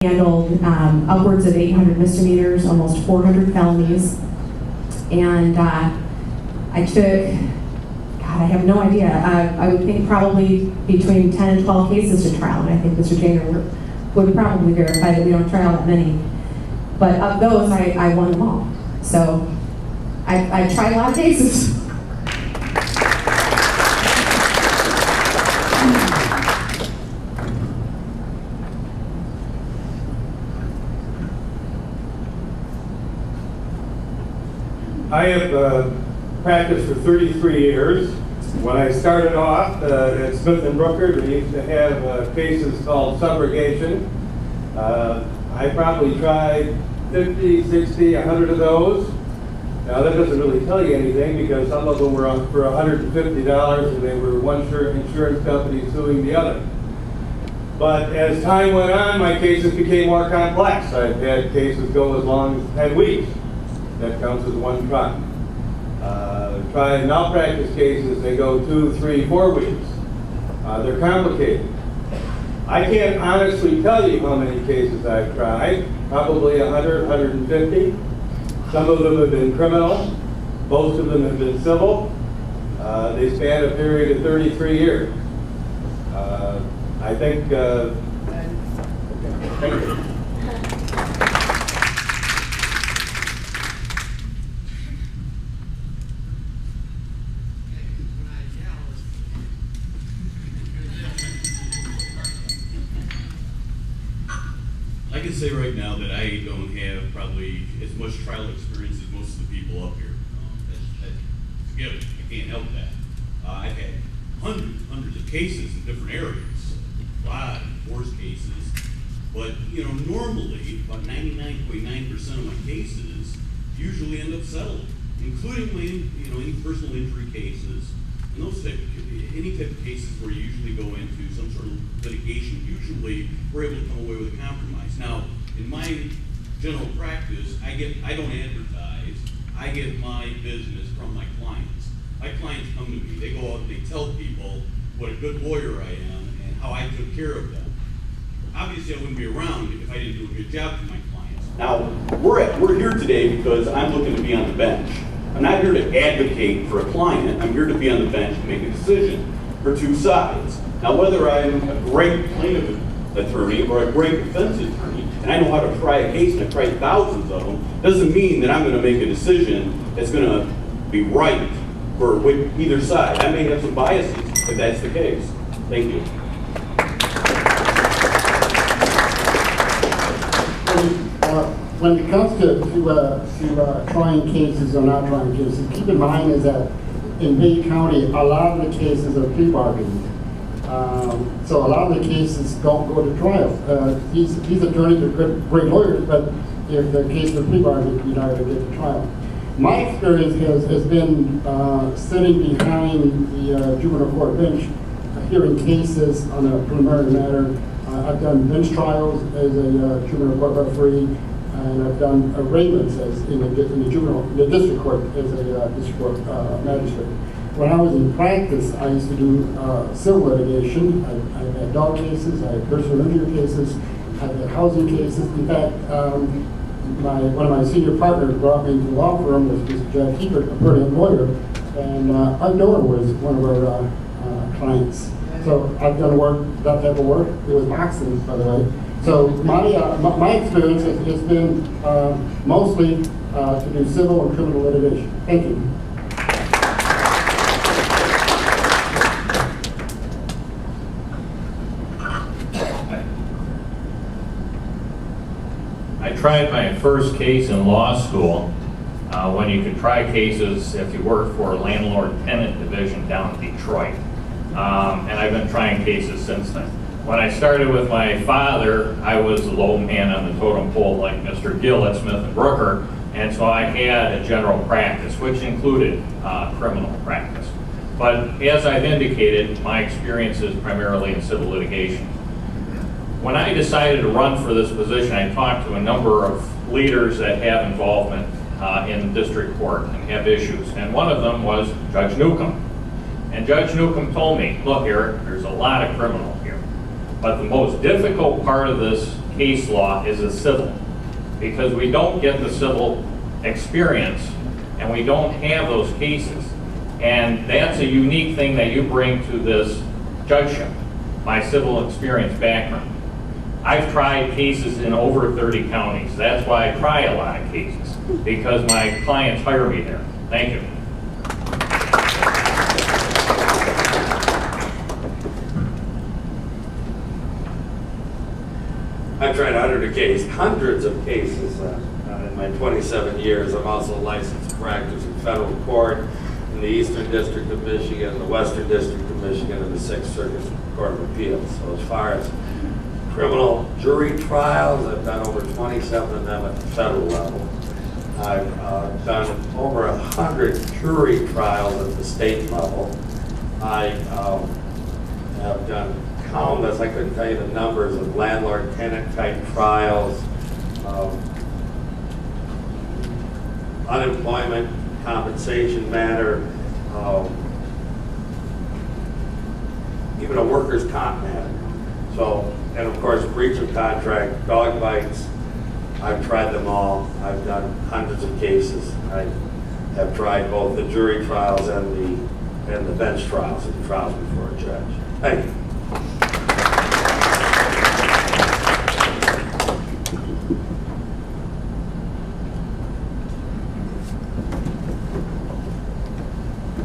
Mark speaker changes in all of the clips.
Speaker 1: handled upwards of 800 misdemeanors, almost 400 felonies, and I took, God, I have no idea, I would think probably between 10 and 12 cases to trial, and I think Mr. Janer would probably verify that we don't trial that many. But of those, I won them all. So I tried a lot of cases.
Speaker 2: I have practiced for 33 years. When I started off at Smith & Brooker, we used to have cases called subrogation. I probably tried 50, 60, 100 of those. Now that doesn't really tell you anything because some of them were for $150 and they were one insurance company suing the other. But as time went on, my cases became more complex. I've had cases go as long as 10 weeks. That counts as one trial. Trial and malpractice cases, they go 2, 3, 4 weeks. They're complicated. I can't honestly tell you how many cases I've tried. Probably 100, 150. Some of them have been criminal. Most of them have been civil. They span a period of 33 years. I think. Thank you.
Speaker 3: I can say right now that I don't have probably as much trial experience as most of the people up here. That's given. I can't help that. I've had hundreds of cases in different areas, a lot of divorce cases, but normally about 99.9% of my cases usually end up settled, including my, any personal injury cases and those any type of cases where you usually go into some sort of litigation. Usually we're able to come away with a compromise. Now, in my general practice, I don't advertise. I get my business from my clients. My clients come to me. They go out and they tell people what a good lawyer I am and how I took care of them. Obviously, I wouldn't be around if I didn't do a good job for my clients.
Speaker 4: Now, we're here today because I'm looking to be on the bench. I'm not here to advocate for a client. I'm here to be on the bench to make a decision for two sides. Now, whether I'm a great plaintiff attorney or a great defense attorney, and I know how to try a case and I've tried thousands of them, doesn't mean that I'm going to make a decision that's going to be right for either side. I may have some biases if that's the case. Thank you.
Speaker 5: When it comes to trying cases or not trying cases, keep in mind is that in Bay County, a lot of the cases are plea bargains. So a lot of the cases don't go to trial. These attorneys are great lawyers, but if the case is a plea bargain, you're not going to get to trial. My experience has been sitting behind the juvenile court bench, hearing cases on a preliminary matter. I've done bench trials as a juvenile court referee, and I've done arraignments as in the district court as a district court magistrate. When I was in practice, I used to do civil litigation. I've had dog cases, I had personal injury cases, I've had housing cases. In fact, one of my senior partners brought me into the law firm, was Judge Hebert, a brilliant lawyer, and our daughter was one of our clients. So I've done that type of work. It was boxing, by the way. So my experience has been mostly to do civil and criminal litigation. Thank you.
Speaker 6: I tried my first case in law school when you could try cases if you worked for a landlord-tenant division down in Detroit. And I've been trying cases since then. When I started with my father, I was the low man on the totem pole like Mr. Gill at Smith & Brooker, and so I had a general practice, which included criminal practice. But as I've indicated, my experience is primarily in civil litigation. When I decided to run for this position, I talked to a number of leaders that have involvement in district court and have issues, and one of them was Judge Newcomb. And Judge Newcomb told me, look, Eric, there's a lot of criminal here, but the most difficult part of this case law is a civil, because we don't get the civil experience and we don't have those cases. And that's a unique thing that you bring to this judgeship, my civil experience background. I've tried cases in over 30 counties. That's why I try a lot of cases, because my clients hire me there. Thank you.
Speaker 7: I've tried hundreds of cases in my 27 years. I'm also licensed to practice in federal court in the Eastern District of Michigan, the Western District of Michigan, and the Sixth Circuit Court of Appeals. So as far as criminal jury trials, I've done over 27 of them at the federal level. I've done over 100 jury trials at the state level. I have done countless, I couldn't tell you the numbers of landlord-tenant type trials, unemployment compensation matter, even a workers' comp matter. So, and of course, breach of contract, dog bites. I've tried them all. I've done hundreds of cases. I have tried both the jury trials and the bench trials, and the trials before a judge. Thank you.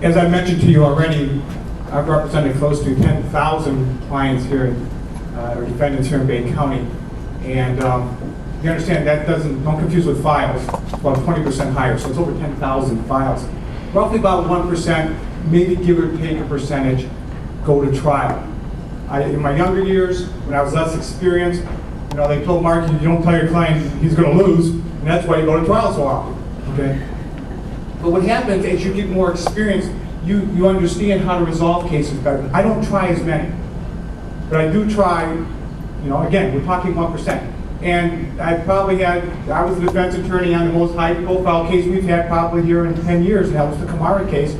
Speaker 8: As I mentioned to you already, I've represented close to 10,000 clients here, or defendants here in Bay County. And you understand that don't confuse with files, it's about 20% higher, so it's over 10,000 files. Roughly about 1%, maybe give or take a percentage, go to trial. In my younger years, when I was less experienced, they told Mark, you don't tell your client he's going to lose, and that's why you go to trial so often, okay? But what happens as you get more experience, you understand how to resolve cases better. I don't try as many, but I do try, again, we're talking 1%. And I was the defense attorney on the most high profile case we've had probably here in 10 years, and that was the Kamara case.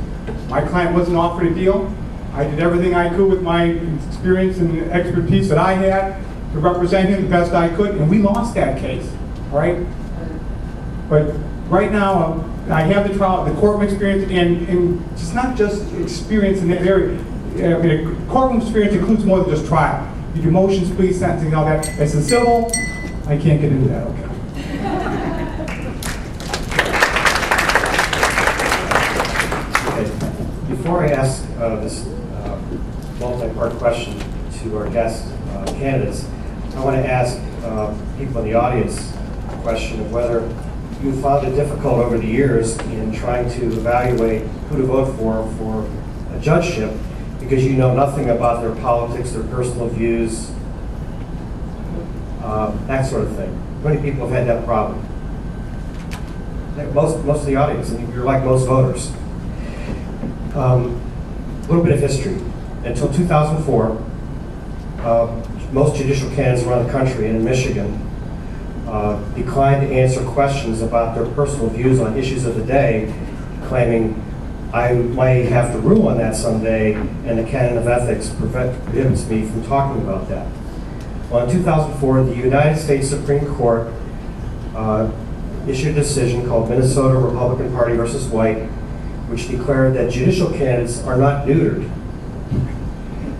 Speaker 8: My client wasn't offered a deal. I did everything I could with my experience and expertise that I had to represent him the best I could, and we lost that case, all right? But right now, I have the courtroom experience, and it's not just experience in that area. I mean, courtroom experience includes more than just trial. You do motions, pleas, sentencing, all that. As a civil, I can't get into that, okay?
Speaker 9: Okay. Before I ask this multi-part question to our guest candidates, I want to ask people in the audience a question of whether you found it difficult over the years in trying to evaluate who to vote for a judgeship, because you know nothing about their politics, their personal views, that sort of thing. How many people have had that problem? Most of the audience, and you're like most voters. A little bit of history. Until 2004, most judicial candidates around the country and in Michigan declined to answer questions about their personal views on issues of the day, claiming, I might have to rule on that someday, and the canon of ethics prohibits me from talking about that. Well, in 2004, the United States Supreme Court issued a decision called Minnesota Republican Party versus White, which declared that judicial candidates are not neutered.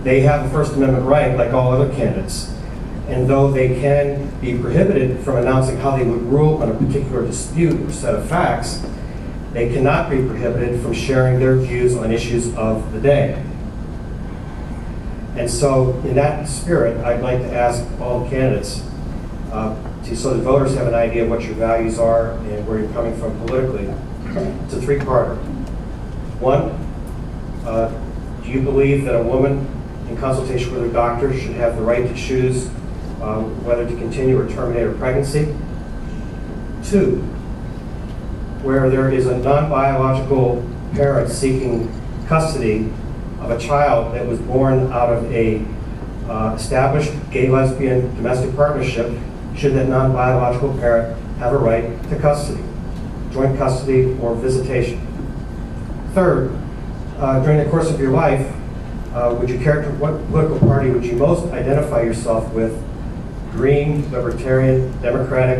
Speaker 9: They have a First Amendment right like all other candidates. And though they can be prohibited from announcing how they would rule on a particular dispute or set of facts, they cannot be prohibited from sharing their views on issues of the day. And so, in that spirit, I'd like to ask all candidates, so that voters have an idea of what your values are and where you're coming from politically. It's a three-parter. One, do you believe that a woman, in consultation with her doctor, should have the right to choose whether to continue or terminate her pregnancy? Two, where there is a non-biological parent seeking custody of a child that was born out of a established gay-lesbian domestic partnership, should that non-biological parent have a right to custody, joint custody, or visitation? Third, during the course of your life, what political party would you most identify yourself with Green, Libertarian, Democratic,